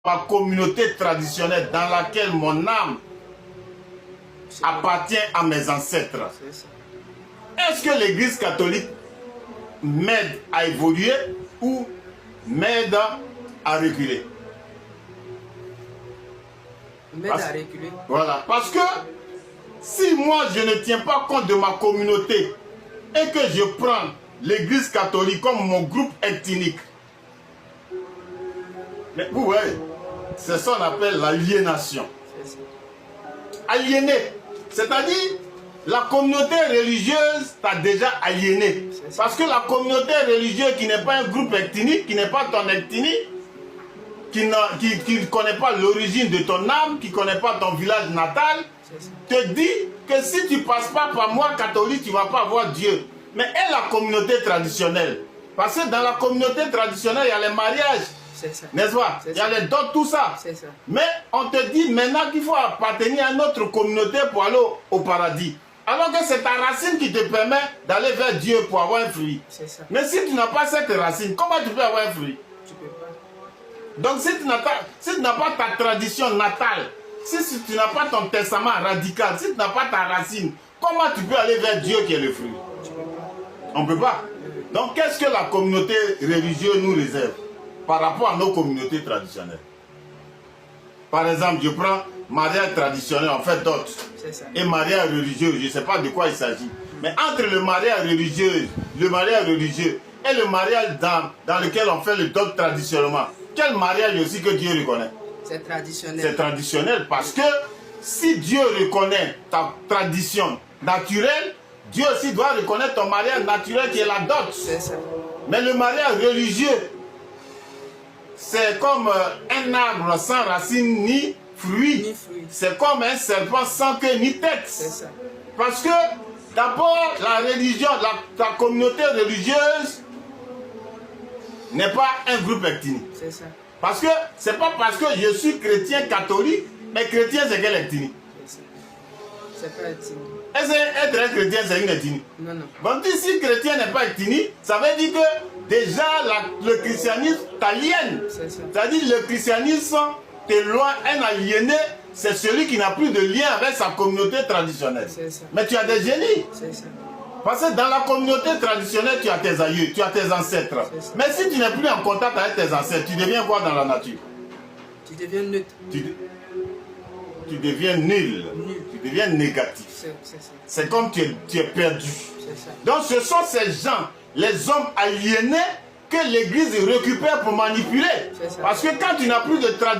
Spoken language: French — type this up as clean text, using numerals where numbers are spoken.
ma communauté traditionnelle dans laquelle mon âme appartient à mes ancêtres. Est-ce que l'Église catholique m'aide à évoluer ou m'aide à reculer? Voilà, parce que si moi je ne tiens pas compte de ma communauté et que je prends l'Église catholique comme mon groupe ethnique, mais vous voyez, c'est ça qu'on appelle l'aliénation. Aliéné, c'est-à-dire la communauté religieuse t'a déjà aliéné. Parce que la communauté religieuse qui n'est pas un groupe ethnique, qui n'est pas ton ethnie, qui ne connaît pas l'origine de ton âme, qui ne connaît pas ton village natal, te dit que si tu ne passes pas par moi, catholique, tu ne vas pas avoir Dieu. Mais et la communauté traditionnelle? Parce que dans la communauté traditionnelle, il y a les mariages. N'est-ce pas? Il y a les dons, tout ça. Mais on te dit maintenant qu'il faut appartenir à notre communauté pour aller au paradis. Alors que c'est ta racine qui te permet d'aller vers Dieu pour avoir un fruit. Mais si tu n'as pas cette racine, comment tu peux avoir un fruit? Tu peux pas. Donc si tu n'as pas ta tradition natale, si tu n'as pas ton testament radical, si tu n'as pas ta racine, comment tu peux aller vers Dieu qui est le fruit? On ne peut pas. Donc qu'est-ce que la communauté religieuse nous réserve par rapport à nos communautés traditionnelles? Par exemple, je prends mariage traditionnel, on fait d'autres. Et mariage religieux, je ne sais pas de quoi il s'agit. Mais entre le mariage religieux et le mariage dans lequel on fait le dot traditionnellement, quel mariage aussi que Dieu reconnaît? C'est traditionnel. C'est traditionnel parce que si Dieu reconnaît ta tradition naturelle, Dieu aussi doit reconnaître ton mariage naturel qui est la dot. Mais le mariage religieux, c'est comme un arbre sans racine ni fruit. C'est comme un serpent sans queue ni tête. Parce que d'abord, la religion, ta communauté religieuse n'est pas un groupe ethnique. Parce que c'est pas parce que je suis chrétien catholique, mais chrétien c'est quelle ethnie? C'est pas ethnique. Est-ce qu'être un chrétien c'est une ethnie? Non, non. Donc si chrétien n'est pas ethnique, ça veut dire que déjà le christianisme t'aliène. C'est-à-dire le christianisme t'éloigne, un aliéné, c'est celui qui n'a plus de lien avec sa communauté traditionnelle. Mais tu as des génies. Parce que dans la communauté traditionnelle, tu as tes aïeux, tu as tes ancêtres. Mais si tu n'es plus en contact avec tes ancêtres, tu deviens quoi dans la nature? Tu deviens neutre. Tu deviens nul. Tu deviens négatif. C'est comme tu es perdu. Donc ce sont ces gens, les hommes aliénés, que l'Église récupère pour manipuler. Parce que quand tu n'as plus de tradition,